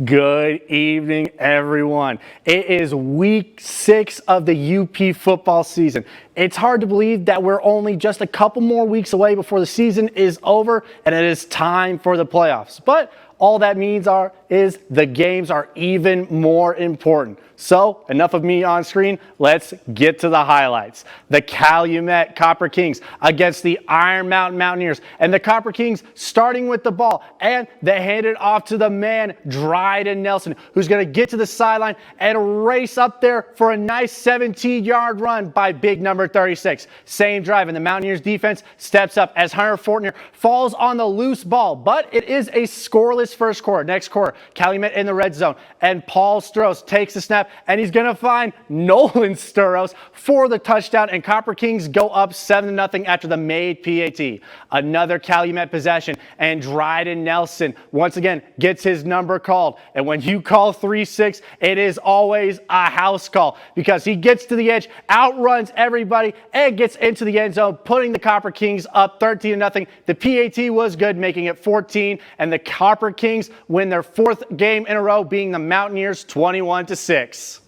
Good evening, everyone. It is week 6 of the UP football season. It's hard to believe that we're only just a couple more weeks away before the season is over and it is time for the playoffs. But all that means is the games are even more important. So, enough of me on screen. Let's get to the highlights. The Calumet Copper Kings against the Iron Mountain Mountaineers. And the Copper Kings starting with the ball. And they hand it off to the man, Dryden Nelson, who's going to get to the sideline and race up there for a nice 17-yard run by big number 36. Same drive, and the Mountaineers defense steps up as Hunter Fortner falls on the loose ball. But it is a scoreless first quarter. Next quarter, Calumet in the red zone. And Paul Sturgill takes the snap, and he's going to find Nolan Sturgill for the touchdown, and Copper Kings go up 7-0 after the made PAT. Another Calumet possession, and Dryden Nelson once again gets his number called. And when you call 3-6, it is always a house call because he gets to the edge, outruns everybody, and gets into the end zone, putting the Copper Kings up 13-0. The PAT was good, making it 14, and the Copper Kings win their 4th game in a row, being the Mountaineers 21-6.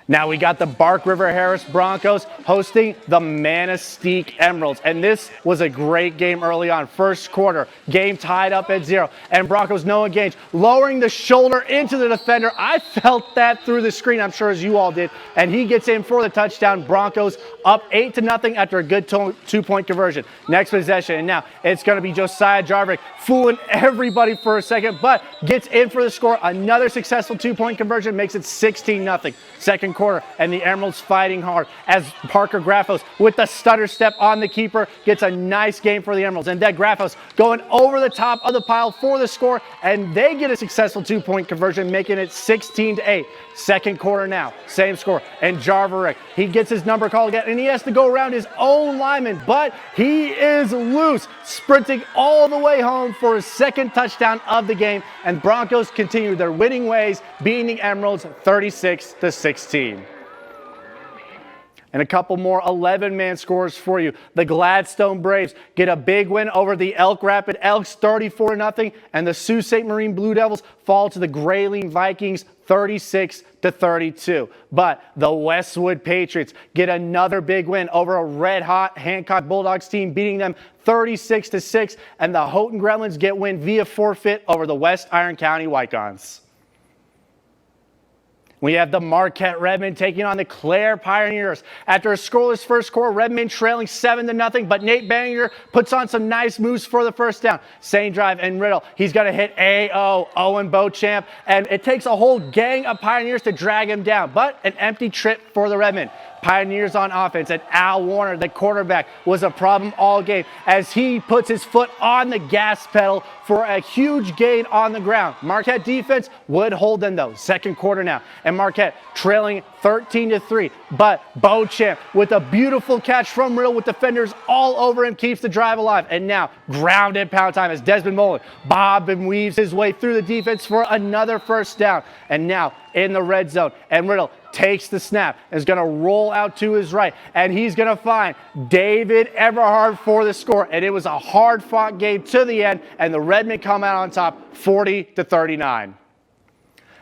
Now we got the Bark River Harris Broncos hosting the Manistee Emeralds. And this was a great game early on. First quarter, game tied up at 0. And Broncos Noah Gage lowering the shoulder into the defender. I felt that through the screen, I'm sure as you all did. And he gets in for the touchdown. Broncos up 8-0 after a good 2-point conversion. Next possession, and now it's going to be Josiah Jarvik fooling everybody for a second, but gets in for the score. Another successful 2-point conversion makes it 16-0. Second quarter, and the Emeralds fighting hard as Parker Graffos with the stutter step on the keeper gets a nice game for the Emeralds. And then Graffos going over the top of the pile for the score, and they get a successful 2-point conversion, making it 16-8. Second quarter now, same score, and Jarvik, he gets his number called again, and he has to go around his own lineman, but he is loose, sprinting all the way home for his 2nd touchdown of the game, and Broncos continue their winning ways, beating the Emeralds 36-16. And a couple more 11-man scores for you. The Gladstone Braves get a big win over the Elk Rapid Elks 34-0, and the Sault Ste. Marie Blue Devils fall to the Grayling Vikings 36-32. But the Westwood Patriots get another big win over a red-hot Hancock Bulldogs team, beating them 36-6, and the Houghton Gremlins get win via forfeit over the West Iron County Wycons. We have the Marquette Redmen taking on the Clare Pioneers. After a scoreless first quarter, Redmen trailing 7-0, but Nate Banniger puts on some nice moves for the first down. Same drive, and Riddle, he's going to hit Owen Beauchamp, and it takes a whole gang of Pioneers to drag him down, but an empty trip for the Redmen. Pioneers on offense, and Al Warner, the quarterback, was a problem all game as he puts his foot on the gas pedal for a huge gain on the ground. Marquette defense would hold them though. Second quarter now, and Marquette trailing 13-3, but Beauchamp with a beautiful catch from Riddle with defenders all over him keeps the drive alive. And now ground and pound time as Desmond Mullen bob and weaves his way through the defense for another first down. And now in the red zone, and Riddle takes the snap, is going to roll out to his right, and he's going to find David Everhard for the score. And it was a hard-fought game to the end, and the Redmen come out on top 40-39.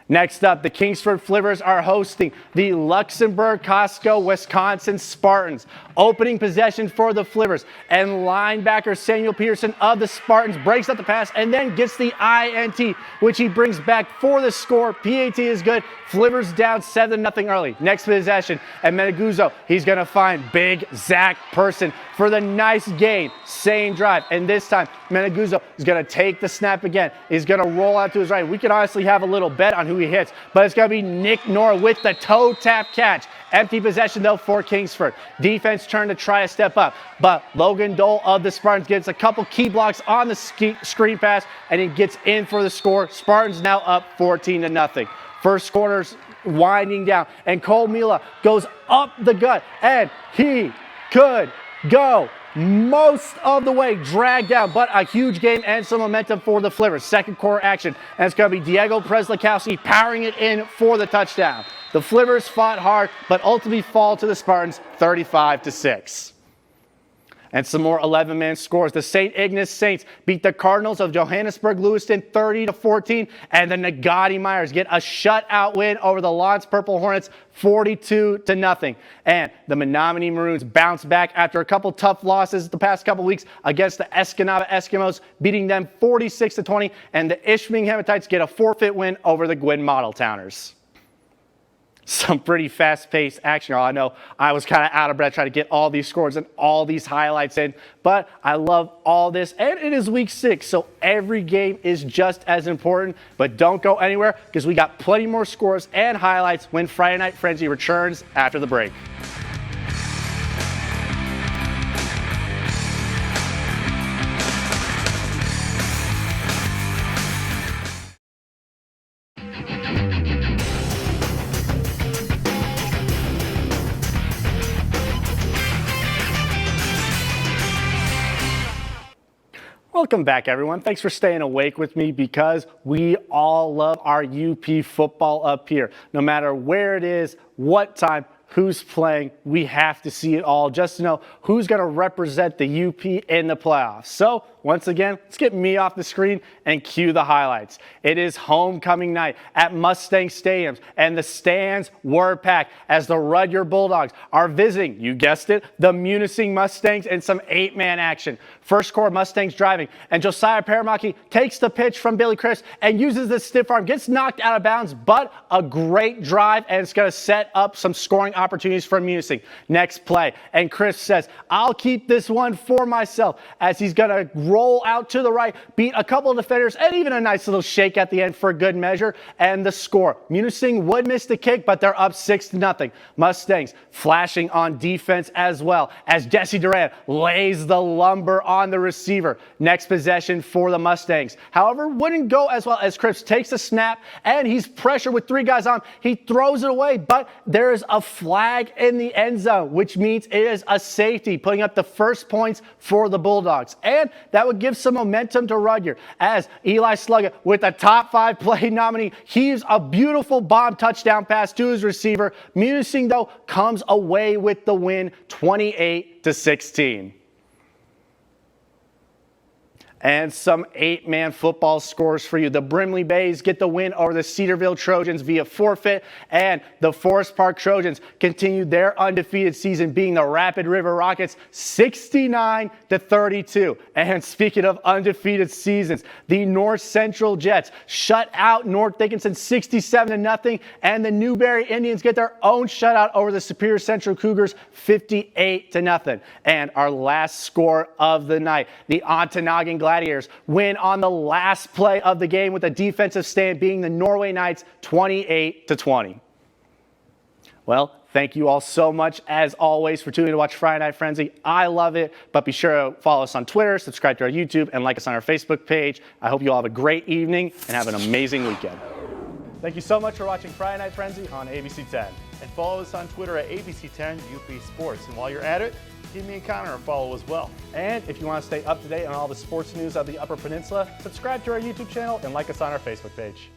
Next up, the Kingsford Flivvers are hosting the Luxembourg Costco Wisconsin Spartans. Opening possession for the Flivvers, and linebacker Samuel Peterson of the Spartans breaks up the pass and then gets the INT, which he brings back for the score. PAT is good. Flivvers down 7-0 early. Next possession, and Meneguzzo, he's going to find big Zach Person for the nice gain. Same drive, and this time Meneguzzo is going to take the snap again. He's going to roll out to his right. We could honestly have a little bet on who he hits, but it's going to be Nick Nora with the toe tap catch. Empty possession though for Kingsford. Defense turned to try a step up, but Logan Dole of the Spartans gets a couple key blocks on the screen pass, and he gets in for the score. Spartans now up 14-0. First quarter's winding down, and Cole Mila goes up the gut, and he could go most of the way, dragged down, but a huge gain and some momentum for the Flivvers. Second quarter action, and it's going to be Diego Preslakowski powering it in for the touchdown. The Flivvers fought hard, but ultimately fall to the Spartans 35-6. And some more 11-man scores. The St. Ignace Saints beat the Cardinals of Johannesburg Lewiston 30-14, and the Nagati Myers get a shutout win over the Lance Purple Hornets 42-0. And the Menominee Maroons bounce back after a couple tough losses the past couple weeks against the Escanaba Eskimos, beating them 46-20, and the Ishpeming Hematites get a forfeit win over the Gwyn Model Towners. Some pretty fast-paced action. I know I was kind of out of breath trying to get all these scores and all these highlights in, but I love all this, and it is week 6, so every game is just as important. But don't go anywhere, because we got plenty more scores and highlights when Friday Night Frenzy returns after the break. Welcome back, everyone. Thanks for staying awake with me, because we all love our UP football up here. No matter where it is, what time, who's playing, we have to see it all just to know who's going to represent the UP in the playoffs. So, once again, let's get me off the screen and cue the highlights. It is homecoming night at Mustang Stadiums, and the stands were packed as the Rudyard Bulldogs are visiting, you guessed it, the Munising Mustangs in some 8-man action. First quarter, Mustangs driving, and Josiah Paramaki takes the pitch from Billy Chris and uses the stiff arm, gets knocked out of bounds, but a great drive, and it's going to set up some scoring opportunities for Munising. Next play, and Chris says, I'll keep this one for myself, as he's going to roll out to the right, beat a couple of defenders, and even a nice little shake at the end for good measure, and the score. Munising would miss the kick, but they're up 6-0. Mustangs flashing on defense as well, as Jesse Duran lays the lumber on the receiver. Next possession for the Mustangs, however, wouldn't go as well, as Cripps takes a snap, and he's pressured with 3 guys on. He throws it away, but there is a flag in the end zone, which means it is a safety, putting up the first points for the Bulldogs. And that would give some momentum to Rudyard, as Eli Sluggett, with a top 5 play nominee, heaves a beautiful bomb touchdown pass to his receiver. Munising, though, comes away with the win 28-16. And some 8-man football scores for you. The Brimley Bays get the win over the Cedarville Trojans via forfeit, and the Forest Park Trojans continue their undefeated season, beating the Rapid River Rockets 69-32. And speaking of undefeated seasons, the North Central Jets shut out North Dickinson 67-0, and the Newberry Indians get their own shutout over the Superior Central Cougars 58-0. And our last score of the night, the Ontonagon Gladiators win on the last play of the game with a defensive stand, being the Norway Knights 28-20. Well, thank you all so much, as always, for tuning in to watch Friday Night Frenzy. I love it, but be sure to follow us on Twitter, subscribe to our YouTube, and like us on our Facebook page. I hope you all have a great evening and have an amazing weekend. Thank you so much for watching Friday Night Frenzy on ABC 10. And follow us on Twitter at ABC10 UP Sports. And while you're at it, give me and Connor a follow as well. And if you want to stay up to date on all the sports news of the Upper Peninsula, subscribe to our YouTube channel and like us on our Facebook page.